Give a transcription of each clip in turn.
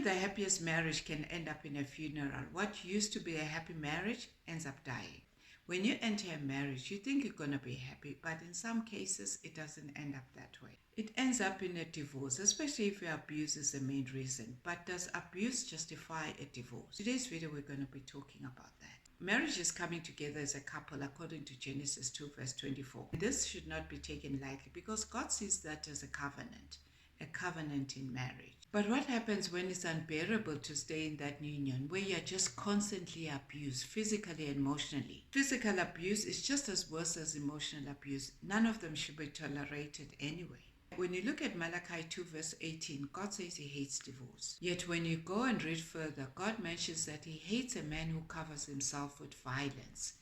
the happiest marriage can end up in a funeral. What used to be a happy marriage ends up dying. When you enter a marriage, you think you're going to be happy, but in some cases, it doesn't end up that way. It ends up in a divorce, especially if your abuse is the main reason. But does abuse justify a divorce? Today's video, we're going to be talking about that. Marriage is coming together as a couple according to Genesis 2 verse 24. This should not be taken lightly because God sees that as a covenant in marriage. But what happens when it's unbearable to stay in that union where you're just constantly abused physically and emotionally? Physical abuse is just as worse as emotional abuse. None of them should be tolerated anyway. When you look at Malachi 2 verse 18, God says he hates divorce. Yet when you go and read further, God mentions that he hates a man who covers himself with violence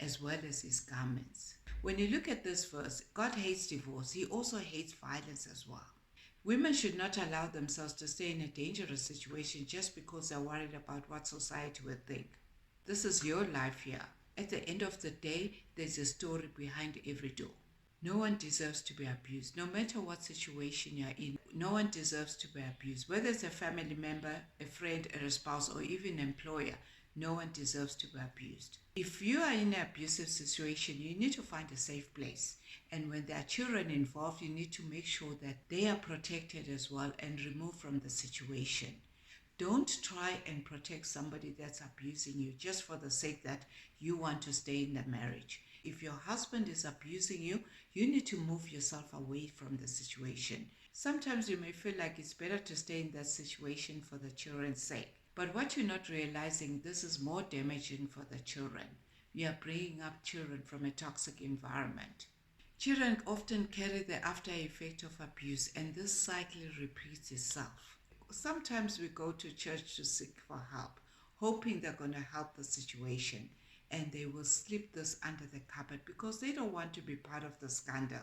as well as his garments. When you look at this verse, God hates divorce. He also hates violence as well. Women should not allow themselves to stay in a dangerous situation just because they're worried about what society will think. This is your life here. At the end of the day, there's a story behind every door. No one deserves to be abused. No matter what situation you're in, no one deserves to be abused. Whether it's a family member, a friend, a spouse, or even an employer, no one deserves to be abused. If you are in an abusive situation, you need to find a safe place. And when there are children involved, you need to make sure that they are protected as well and removed from the situation. Don't try and protect somebody that's abusing you just for the sake that you want to stay in the marriage. If your husband is abusing you, you need to move yourself away from the situation. Sometimes you may feel like it's better to stay in that situation for the children's sake. But what you're not realizing, this is more damaging for the children. You are bringing up children from a toxic environment. Children often carry the after effect of abuse, and this cycle repeats itself. Sometimes we go to church to seek for help, hoping they're going to help the situation, and they will slip this under the carpet because they don't want to be part of the scandal.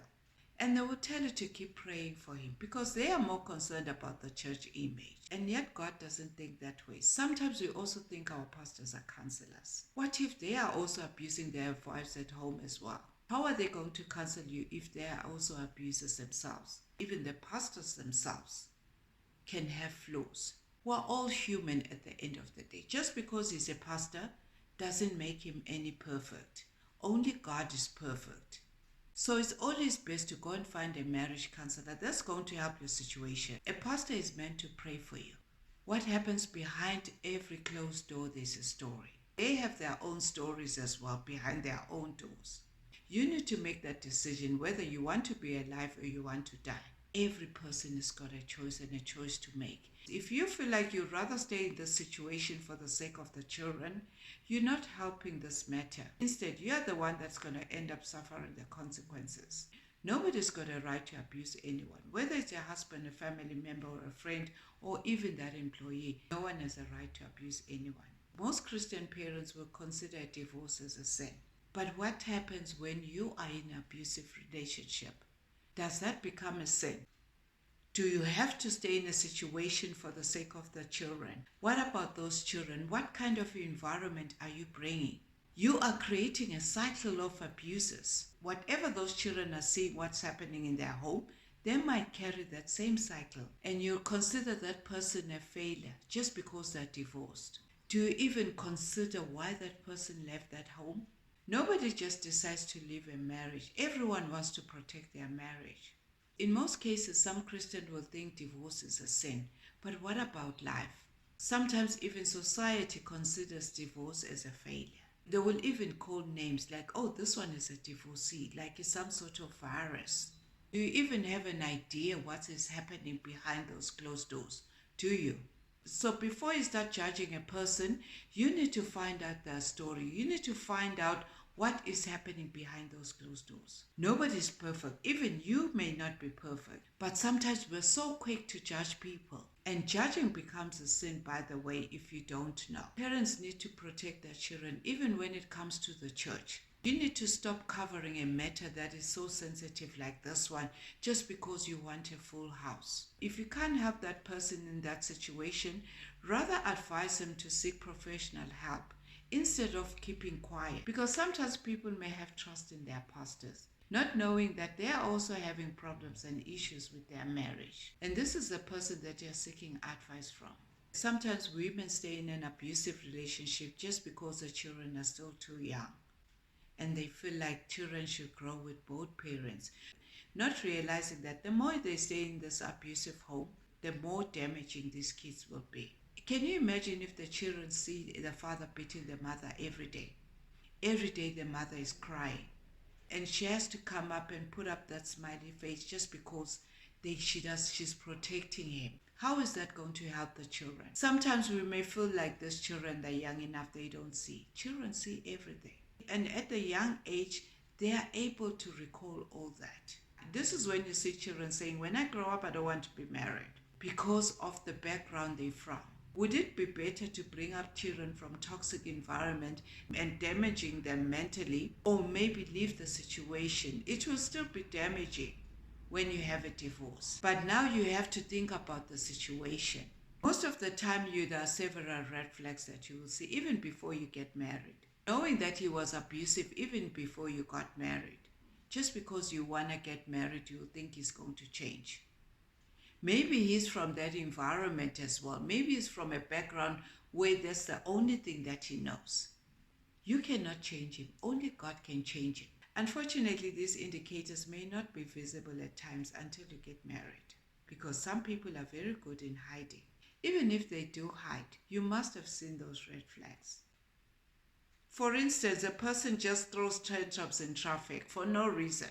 And they will tell you to keep praying for him because they are more concerned about the church image. And yet God doesn't think that way. Sometimes we also think our pastors are counselors. What if they are also abusing their wives at home as well? How are they going to counsel you if they are also abusers themselves? Even the pastors themselves can have flaws. We're all human at the end of the day. Just because he's a pastor doesn't make him any perfect. Only God is perfect. So it's always best to go and find a marriage counselor that's going to help your situation. A pastor is meant to pray for you. What happens behind every closed door, there's a story. They have their own stories as well behind their own doors. You need to make that decision whether you want to be alive or you want to die. Every person has got a choice and a choice to make. If you feel like you'd rather stay in this situation for the sake of the children, you're not helping this matter. Instead, you're the one that's going to end up suffering the consequences. Nobody's got a right to abuse anyone, whether it's your husband, a family member, or a friend, or even that employee. No one has a right to abuse anyone. Most Christian parents will consider a divorce as a sin. But what happens when you are in an abusive relationship? Does that become a sin? Do you have to stay in a situation for the sake of the children? What about those children? What kind of environment are you bringing? You are creating a cycle of abuses. Whatever those children are seeing what's happening in their home, they might carry that same cycle. And you consider that person a failure just because they're divorced. Do you even consider why that person left that home? Nobody just decides to leave a marriage. Everyone wants to protect their marriage. In most cases, some Christians will think divorce is a sin. But what about life? Sometimes even society considers divorce as a failure. They will even call names like, oh, this one is a divorcee, like it's some sort of virus. Do you even have an idea what is happening behind those closed doors? Do you? So before you start judging a person, you need to find out their story. You need to find out what is happening behind those closed doors. Nobody's perfect. Even you may not be perfect. But sometimes we're so quick to judge people. And judging becomes a sin, by the way, if you don't know. Parents need to protect their children, even when it comes to the church. You need to stop covering a matter that is so sensitive like this one just because you want a full house. If you can't help that person in that situation, rather advise them to seek professional help instead of keeping quiet. Because sometimes people may have trust in their pastors, not knowing that they are also having problems and issues with their marriage. And this is the person that you're seeking advice from. Sometimes women stay in an abusive relationship just because the children are still too young and they feel like children should grow with both parents, not realizing that the more they stay in this abusive home, the more damaging these kids will be. Can you imagine if the children see the father beating the mother every day? Every day the mother is crying and she has to come up and put up that smiley face just because she's protecting him. How is that going to help the children? Sometimes we may feel like these children, they're young enough, they don't see. Children see everything. And at the young age, they are able to recall all that. This is when you see children saying, when I grow up, I don't want to be married because of the background they're from. Would it be better to bring up children from toxic environment and damaging them mentally, or maybe leave the situation? It will still be damaging when you have a divorce. But now you have to think about the situation. Most of the time, there are several red flags that you will see even before you get married. Knowing that he was abusive even before you got married. Just because you want to get married, you think he's going to change. Maybe he's from that environment as well. Maybe he's from a background where that's the only thing that he knows. You cannot change him. Only God can change him. Unfortunately, these indicators may not be visible at times until you get married, because some people are very good in hiding. Even if they do hide, you must have seen those red flags. For instance, a person just throws tantrums in traffic for no reason.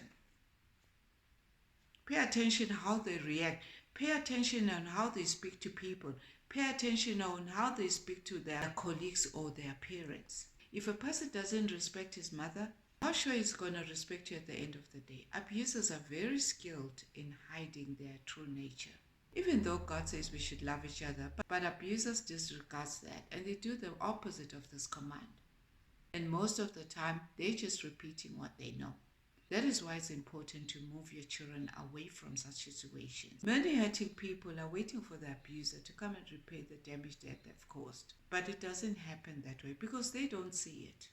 Pay attention how they react. Pay attention on how they speak to people. Pay attention on how they speak to their colleagues or their parents. If a person doesn't respect his mother, how sure he's going to respect you at the end of the day? Abusers are very skilled in hiding their true nature. Even though God says we should love each other, but abusers disregard that and they do the opposite of this command. And most of the time, they're just repeating what they know. That is why it's important to move your children away from such situations. Many hurting people are waiting for the abuser to come and repay the damage that they've caused. But it doesn't happen that way because they don't see it.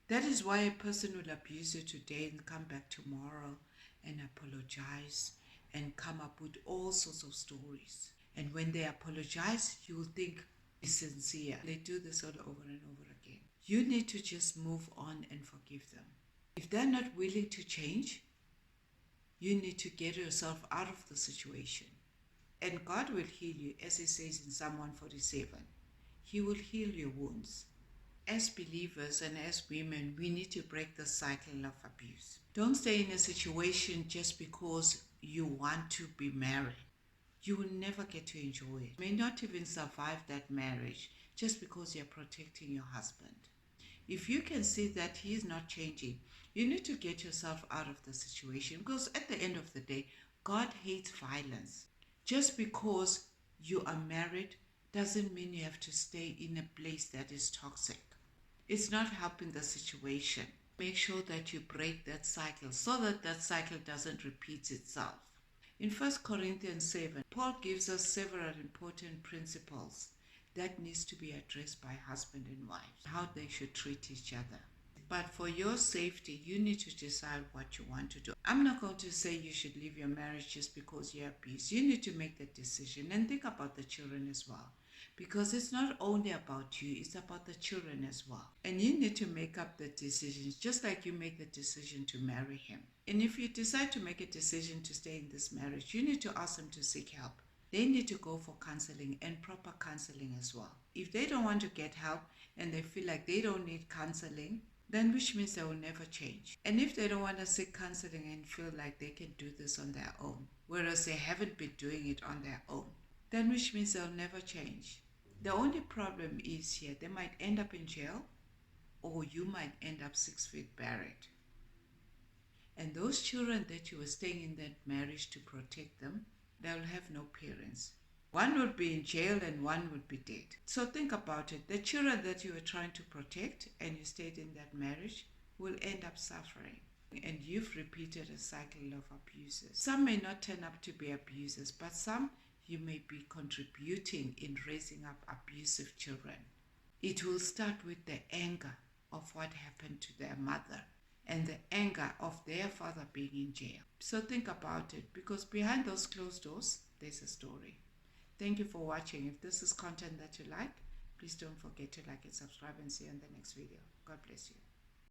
That is why a person will abuse you today and come back tomorrow and apologize and come up with all sorts of stories. And when they apologize, you will think it's sincere. They do this all over and over again. You need to just move on and forgive them. If they're not willing to change, you need to get yourself out of the situation. And God will heal you, as He says in Psalm 147. He will heal your wounds. As believers and as women, we need to break the cycle of abuse. Don't stay in a situation just because you want to be married. You will never get to enjoy it. You may not even survive that marriage just because you're protecting your husband. If you can see that he is not changing, you need to get yourself out of the situation, because at the end of the day, God hates violence. Just because you are married doesn't mean you have to stay in a place that is toxic. It's not helping the situation. Make sure that you break that cycle so that that cycle doesn't repeat itself. In 1 Corinthians 7, Paul gives us several important principles that needs to be addressed by husband and wife, how they should treat each other. But for your safety, you need to decide what you want to do. I'm not going to say you should leave your marriage just because you're abused. You need to make that decision and think about the children as well. Because it's not only about you, it's about the children as well. And you need to make up the decisions just like you make the decision to marry him. And if you decide to make a decision to stay in this marriage, you need to ask them to seek help. They need to go for counseling and proper counseling as well. If they don't want to get help and they feel like they don't need counseling, then which means they will never change. And if they don't want to seek counseling and feel like they can do this on their own, whereas they haven't been doing it on their own, then which means they'll never change. The only problem is here, they might end up in jail or you might end up 6 feet buried. And those children that you were staying in that marriage to protect them, they'll have no parents. One would be in jail and one would be dead. So think about it. The children that you were trying to protect and you stayed in that marriage will end up suffering. And you've repeated a cycle of abuses. Some may not turn up to be abusers, but some you may be contributing in raising up abusive children. It will start with the anger of what happened to their mother and the anger of their father being in jail. So think about it, because behind those closed doors, there's a story. Thank you for watching. If this is content that you like, please don't forget to like and subscribe, and see you in the next video. God bless you.